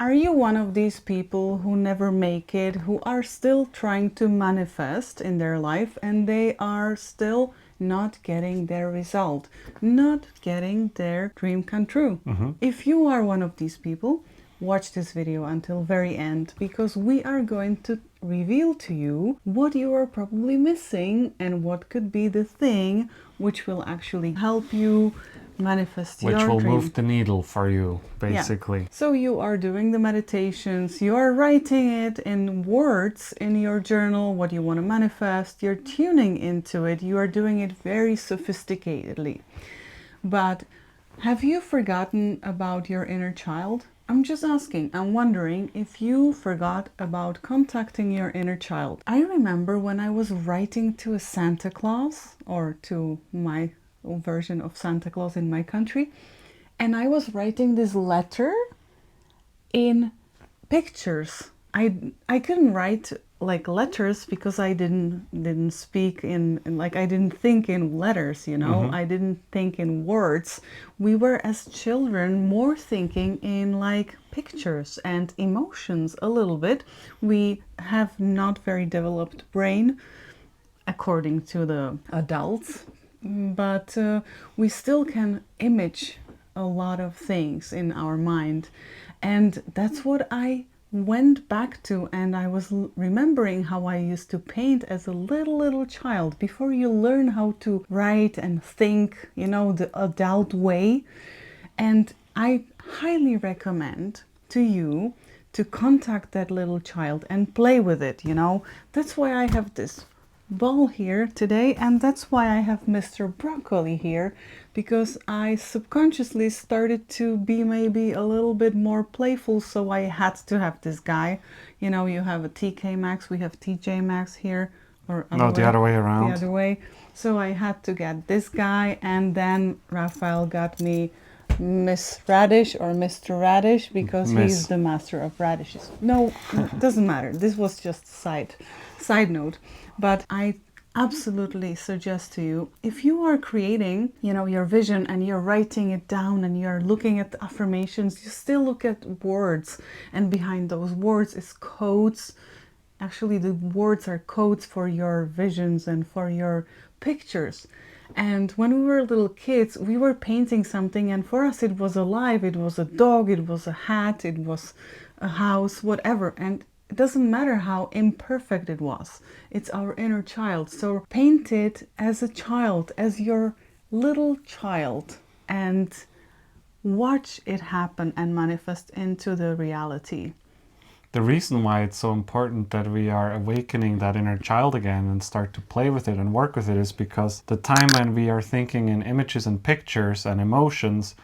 Are you one of these people who never make it, who are still trying to manifest in their life and they are still not getting their result, not getting their dream come true? If you are one of these people, watch this video until very end, because we are going to reveal to you what you are probably missing and what could be the thing which will actually help you manifest Which your will dream. move the needle for you, basically. Yeah. So you are doing the meditations, you are writing it in words in your journal, what you want to manifest, you're tuning into it, you are doing it very sophisticatedly. But have you forgotten about your inner child? I'm just asking, I'm wondering if you forgot about contacting your inner child. I remember when I was writing to a Santa Claus, or to my version of Santa Claus in my country, and I was writing this letter in pictures. I couldn't write like letters because I didn't speak in like, I didn't think in letters, you know. I didn't think in words. We were as children more thinking in like pictures and emotions a little bit. We have not very developed brain according to the adults, but we still can image a lot of things in our mind. And that's what I went back to, and I was remembering how I used to paint as a little child before you learn how to write and think, you know, the adult way. And I highly recommend to you to contact that little child and play with it, you know. That's why I have this ball here today, and that's why I have Mr. Broccoli here, because I subconsciously started to be maybe a little bit more playful, so I had to have this guy. You know, you have a TK Maxx, we have TJ Maxx here, or No, the other way around. the other way. So I had to get this guy, and then Raphael got me Miss Radish or Mr. Radish, because he's the master of radishes. No, doesn't matter. This was just side note. But I absolutely suggest to you, if you are creating, you know, your vision and you're writing it down and you're looking at the affirmations, you still look at words, and behind those words is codes. Actually, the words are codes for your visions and for your pictures. And when we were little kids, we were painting something, and for us it was alive. It was a dog, it was a hat, it was a house, whatever. And it doesn't matter how imperfect it was. It's our inner child. So paint it as a child, as your little child, and watch it happen and manifest into the reality. The reason why it's so important that we are awakening that inner child again and start to play with it and work with it is because the time when we are thinking in images and pictures and emotions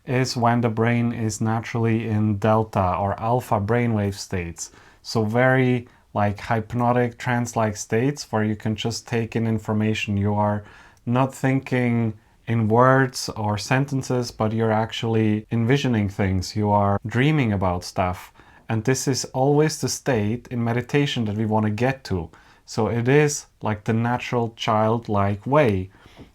is when the brain is naturally in delta or alpha brainwave states. So very like hypnotic trance-like states where you can just take in information. You are not thinking in words or sentences, but you're actually envisioning things. You are dreaming about stuff. And this is always the state in meditation that we want to get to. So it is like the natural childlike way.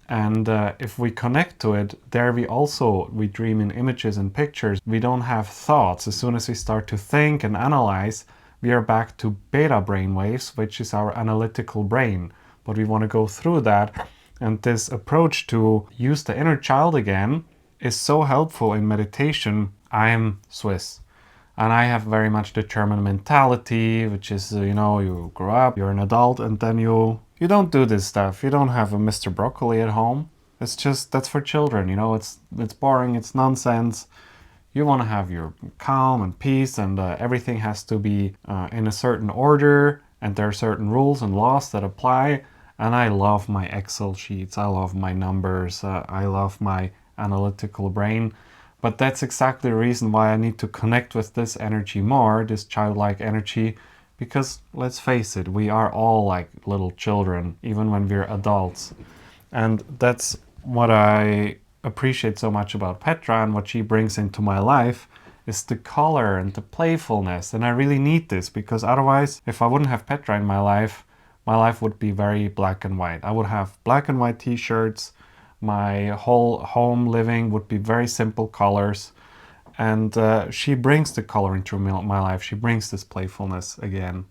And if we connect to it, there we dream in images and pictures. We don't have thoughts. As soon as we start to think and analyze, we are back to beta brain waves, which is our analytical brain. But we want to go through that. And this approach to use the inner child again is so helpful in meditation. I am Swiss. And I have very much the German mentality, which is, you know, you grow up, you're an adult, and then you don't do this stuff. You don't have a Mr. Broccoli at home. It's just, that's for children, you know, it's boring, it's nonsense. You want to have your calm and peace, and everything has to be in a certain order, and there are certain rules and laws that apply. And I love my Excel sheets, I love my numbers, I love my analytical brain. But that's exactly the reason why I need to connect with this energy more, this childlike energy, because let's face it, we are all like little children, even when we're adults. And that's what I appreciate so much about Petra, and what she brings into my life is the color and the playfulness. And I really need this, because otherwise, if I wouldn't have Petra in my life would be very black and white. I would have black and white t-shirts. My whole home living would be very simple colors, And she brings the color into my life. She brings this playfulness again.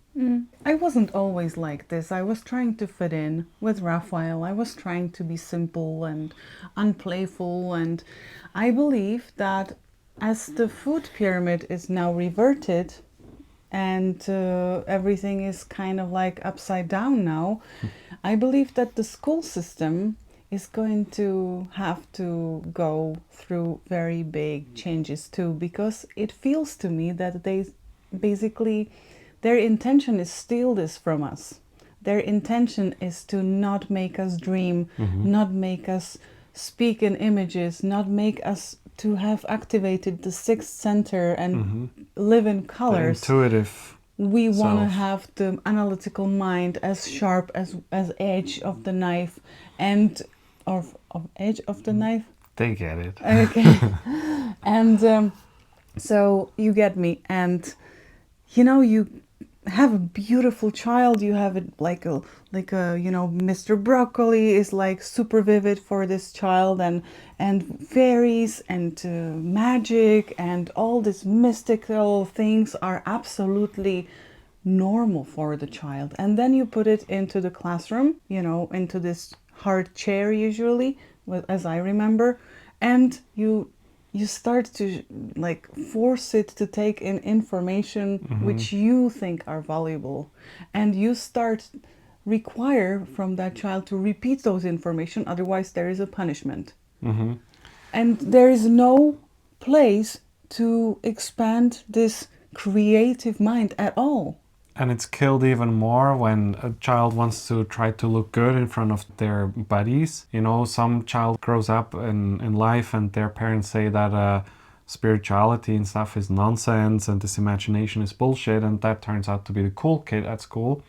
I wasn't always like this. I was trying to fit in with Raphael. I was trying to be simple and unplayful. And I believe that as the food pyramid is now reverted and everything is kind of like upside down now, I believe that the school system is going to have to go through very big changes too, because it feels to me that they basically, their intention is steal this from us. Their intention is to not make us dream, not make us speak in images, not make us to have activated the sixth center and live in The colors. intuitive. We want to self. have the analytical mind as sharp as edge of the knife, and of edge of the knife. They get it. Okay. And so you get me. And you know, you have a beautiful child. You have it like a you know, Mr. Broccoli is like super vivid for this child, and fairies and magic and all these mystical things are absolutely normal for the child. And then you put it into the classroom, you know, into this hard chair usually, as I remember, and you start to like force it to take in information which you think are valuable, and you start require from that child to repeat those information, otherwise there is a punishment. And there is no place to expand this creative mind at all. And it's killed even more when a child wants to try to look good in front of their buddies. You know, some child grows up in life and their parents say that spirituality and stuff is nonsense and this imagination is bullshit, and that turns out to be the cool kid at school.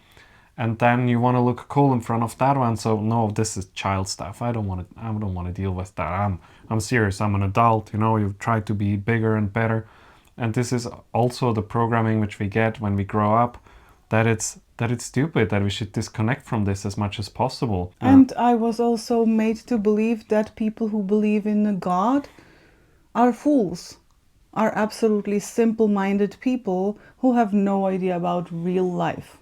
And then you want to look cool in front of that one. So no, this is child stuff. I don't want to deal with that. I'm serious. I'm an adult. You know, you try to be bigger and better. And this is also the programming which we get when we grow up, that it's stupid, that we should disconnect from this as much as possible. And I was also made to believe that people who believe in a God are fools, are absolutely simple-minded people who have no idea about real life.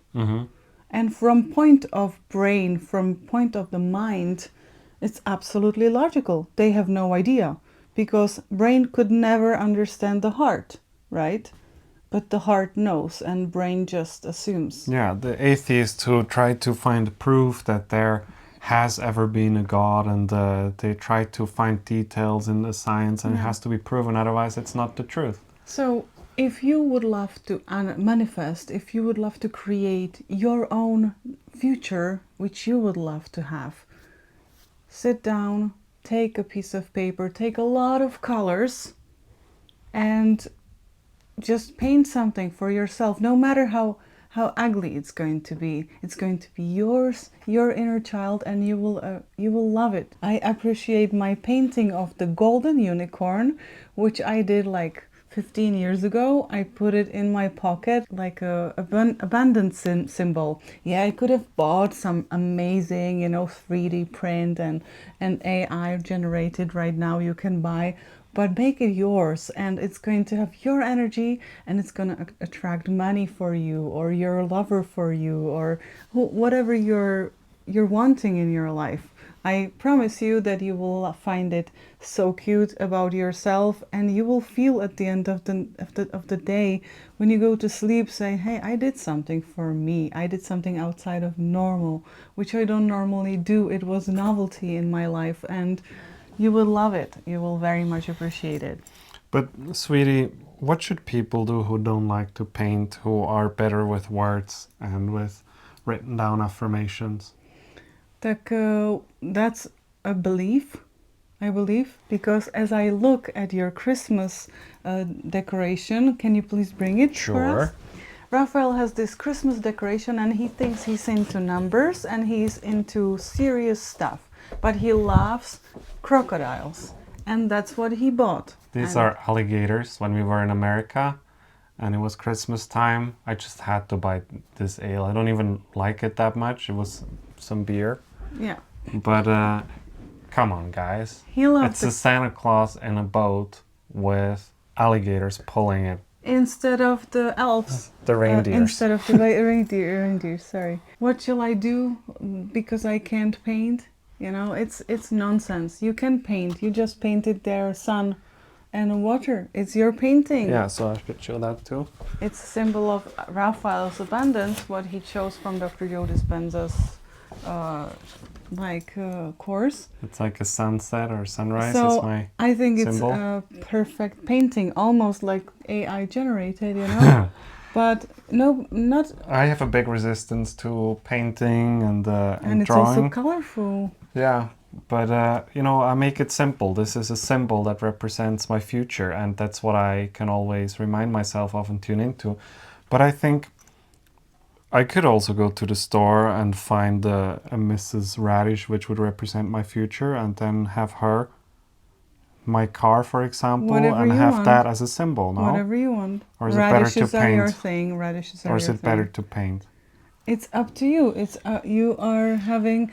And from point of brain, from point of the mind, it's absolutely logical. They have no idea, because brain could never understand the heart, right? But the heart knows and brain just assumes. Yeah, the atheists who try to find proof that there has ever been a God, and they try to find details in the science, and it has to be proven, otherwise it's not the truth. So if you would love to manifest, if you would love to create your own future, which you would love to have, sit down, take a piece of paper, take a lot of colors, and just paint something for yourself, no matter how ugly it's going to be. It's going to be yours, your inner child, and you will love it. I appreciate my painting of the golden unicorn, which I did like 15 years ago. I put it in my pocket like a abundance symbol. Yeah, I could have bought some amazing, you know, 3D print and AI generated right now you can buy, but make it yours, and it's going to have your energy, and it's going to attract money for you, or your lover for you, or whatever you're wanting in your life. I promise you that you will find it so cute about yourself, and you will feel at the end of the day, when you go to sleep, say, hey, I did something for me. I did something outside of normal, which I don't normally do. It was novelty in my life, and you will love it. You will very much appreciate it. But sweetie, what should people do who don't like to paint, who are better with words and with written down affirmations? That's a belief, I believe, because as I look at your Christmas decoration, can you please bring it for us? Raphael has this Christmas decoration, and he thinks he's into numbers and he's into serious stuff, but he loves crocodiles, and that's what he bought. These are alligators. When we were in America and it was Christmas time, I just had to buy this ale. I don't even like it that much. It was some beer. Yeah. But come on, guys. He loves It's a Santa Claus in a boat with alligators pulling it. Instead of the elves. The reindeers. Instead of the reindeer, sorry. What shall I do because I can't paint? You know, it's nonsense. You can paint. You just painted their sun and water. It's your painting. Yeah, so I should show that too. It's a symbol of Raphael's abundance, what he chose from Dr. Joe Dispenza's course. It's like a sunset or sunrise So is my I think symbol. it's a perfect painting, almost like AI generated, you know. But no, not. I have a big resistance to painting and And drawing. it's also colorful. Yeah, but you know, I make it simple. This is a symbol that represents my future, and that's what I can always remind myself of and tune into. But I think I could also go to the store and find a Mrs. Radish, which would represent my future, and then have her, my car, for example, Whatever and you have want. that as a symbol, no? Whatever you want. Or is it better to Radishes are your paint? thing. Radishes are Or is your it thing. better to paint? It's up to you. It's you are having.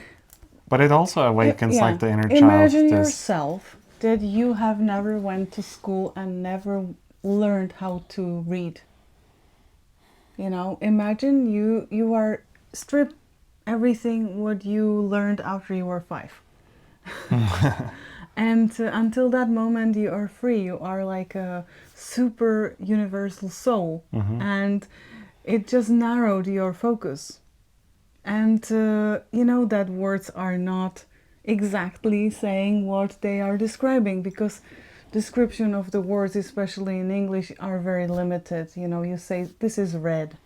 But it also awakens Yeah. like the inner child. Imagine this- yourself that you have never went to school and never learned how to read. You know, imagine you are stripped everything what you learned after you were 5. And until that moment you are free. You are like a super universal soul. And it just narrowed your focus. And you know that words are not exactly saying what they are describing, because description of the words, especially in English, are very limited. You know, you say this is red,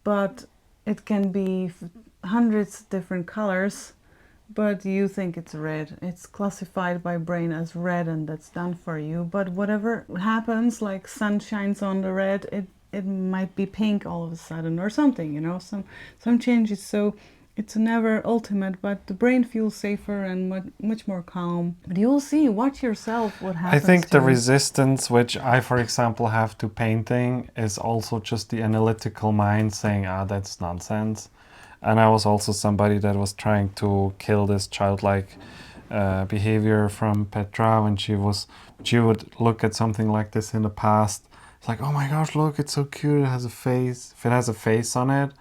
but it can be hundreds of different colors, but you think it's red. It's classified by brain as red, and that's done for you. But whatever happens, like sun shines on the red, it might be pink all of a sudden or something, you know, some changes. So it's never ultimate, but the brain feels safer and much more calm. But you'll see, watch yourself what I happens. think the to you. resistance which I, for example, have to painting is also just the analytical mind saying, that's nonsense. And I was also somebody that was trying to kill this childlike behavior from Petra when she would look at something like this in the past. It's like, oh my gosh, look, it's so cute. It has a face. If it has a face on it,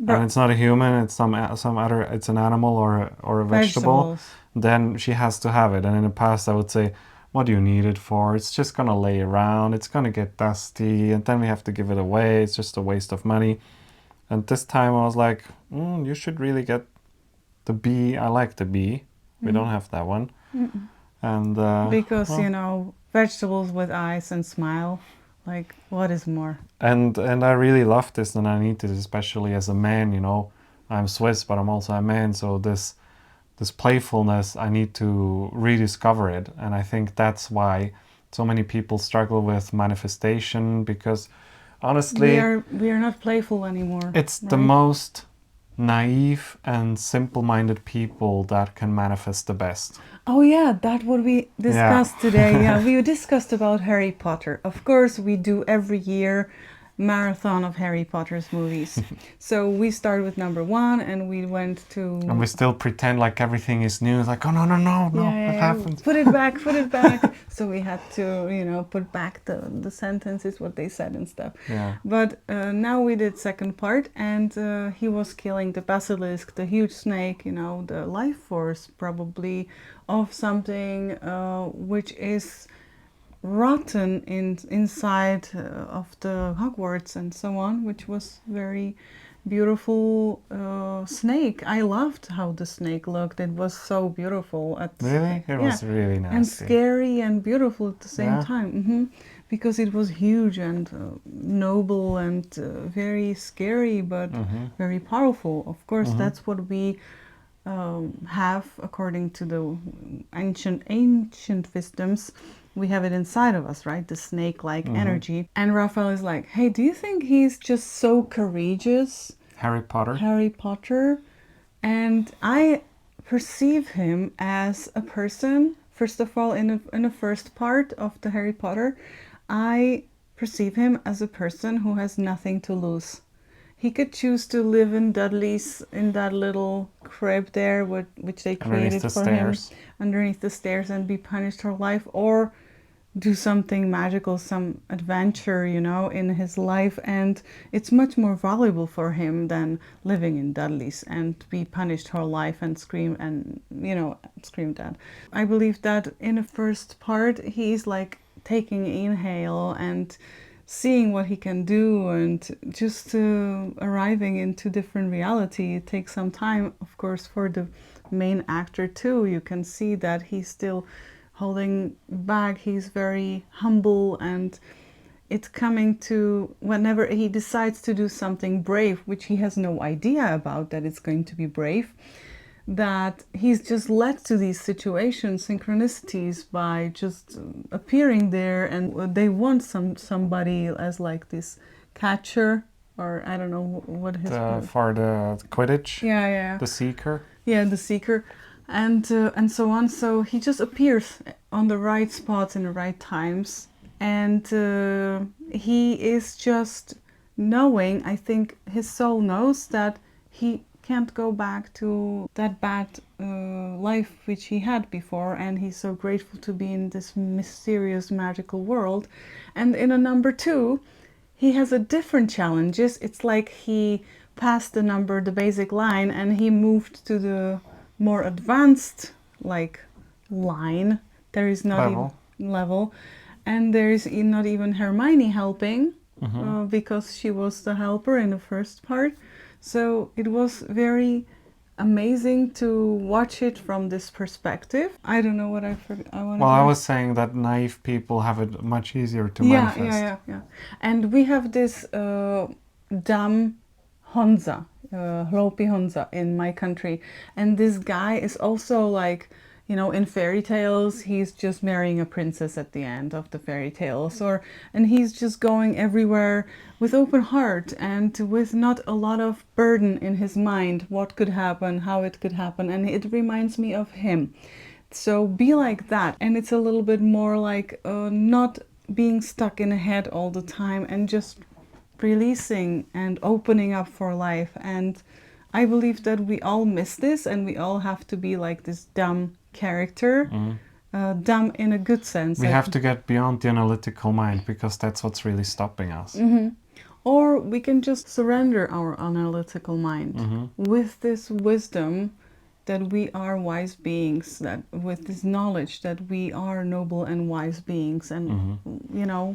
and it's not a human, it's some other, it's an animal or a vegetable, Vegetables. then she has to have it. And in the past, I would say, what do you need it for? It's just gonna lay around. It's gonna get dusty, and then we have to give it away. It's just a waste of money. And this time, I was like, you should really get the bee. I like the bee. We don't have that one. And Because, well, you know, vegetables with eyes and smile. Like, what is more? And I really love this, and I need this, especially as a man. You know, I'm Swiss, but I'm also a man. So this playfulness, I need to rediscover it, and I think that's why so many people struggle with manifestation, because honestly, we are not playful anymore. it's right? the most naive and simple-minded people that can manifest the best. Oh yeah, that what we discussed today. Yeah, we discussed about Harry Potter. Of course, we do every year marathon of Harry Potter's movies. So we started with number 1 and we went to... And we still pretend like everything is new. It's like, oh, no, what happened? Put it back. So we had to, you know, put back the sentences, what they said and stuff. Yeah. But now we did second part, and he was killing the basilisk, the huge snake, you know, the life force probably of something which is rotten inside of the Hogwarts and so on, which was very beautiful snake. I loved how the snake looked. It was so beautiful. Really? It was really nasty. And scary and beautiful at the same Yeah. time. Because it was huge and noble and very scary, but very powerful. Of course, that's what we have according to the ancient wisdoms. We have it inside of us, right? The snake-like energy. And Raphael is like, hey, do you think he's just so courageous? Harry Potter. And I perceive him as a person, first of all, in the first part of the Harry Potter, I perceive him as a person who has nothing to lose. He could choose to live in Dudley's, in that little crib there, which they created for him, underneath the stairs, and be punished for life, or do something magical, some adventure, you know, in his life, and it's much more valuable for him than living in Dudley's and be punished whole life and scream and, you know, screamed at. I believe that in the first part he's like taking inhale and seeing what he can do and just arriving into different reality. It takes some time, of course, for the main actor too. You can see that he's still holding back. He's very humble, and it's coming to whenever he decides to do something brave, which he has no idea about that it's going to be brave, that he's just led to these situations, synchronicities, by just appearing there, and they want somebody as like this catcher, or I don't know what his for the Quidditch. Yeah. The Seeker. Yeah, the Seeker, and so on. So he just appears on the right spots in the right times, and he is just knowing. I think his soul knows that he can't go back to that bad life which he had before, and he's so grateful to be in this mysterious magical world. And in a number 2, he has a different challenges. It's like he passed the basic line, and he moved to the more advanced like line. There is not Level. even level, and there is not even Hermione helping because she was the helper in the first part. So it was very amazing to watch it from this perspective. I don't know what I want. Well, I was saying that naive people have it much easier to manifest. Yeah. And we have this dumb Honza, Hlopi Honza in my country, and this guy is also like, you know, in fairy tales he's just marrying a princess at the end of the fairy tales, and he's just going everywhere with open heart and with not a lot of burden in his mind, what could happen, how it could happen, and it reminds me of him. So be like that, and it's a little bit more like not being stuck in a head all the time, and just releasing and opening up for life. And I believe that we all miss this, and we all have to be like this dumb character, dumb in a good sense. We have to get beyond the analytical mind, because that's what's really stopping us. Or we can just surrender our analytical mind with this wisdom that we are wise beings, that with this knowledge that we are noble and wise beings, and you know.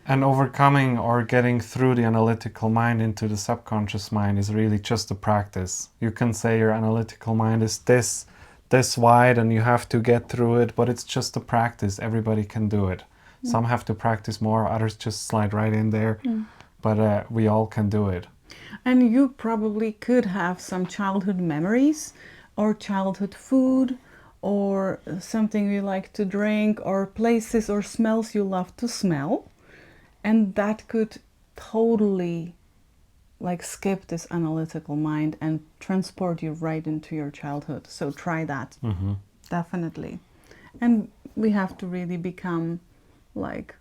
And overcoming or getting through the analytical mind into the subconscious mind is really just a practice. You can say your analytical mind is this wide and you have to get through it, but it's just a practice. Everybody can do it. Some have to practice more, others just slide right in there, but we all can do it. And you probably could have some childhood memories, or childhood food, or something you like to drink, or places or smells you love to smell. And that could totally like skip this analytical mind and transport you right into your childhood. So try that, definitely. And we have to really become like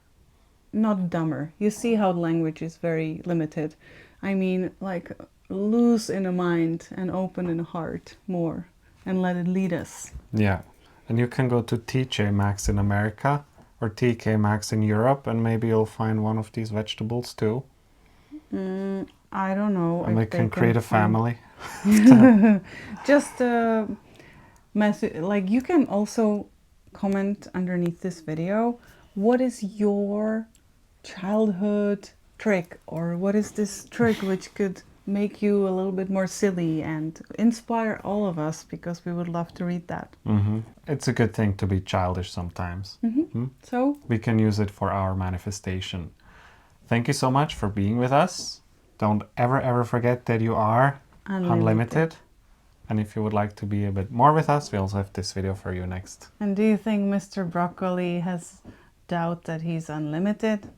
not dumber. You see how language is very limited. I mean, like loose in the mind and open in the heart more, and let it lead us. Yeah, and you can go to TJ Maxx in America or TK Maxx in Europe, and maybe you'll find one of these vegetables too. I don't know. And they can create a family. Just like you can also comment underneath this video, what is your childhood trick, or what is this trick which could make you a little bit more silly and inspire all of us, because we would love to read that. It's a good thing to be childish sometimes. So we can use it for our manifestation. Thank you so much for being with us. Don't ever forget that you are unlimited. And if you would like to be a bit more with us, we also have this video for you next. And do you think Mr. Broccoli has doubt that he's unlimited?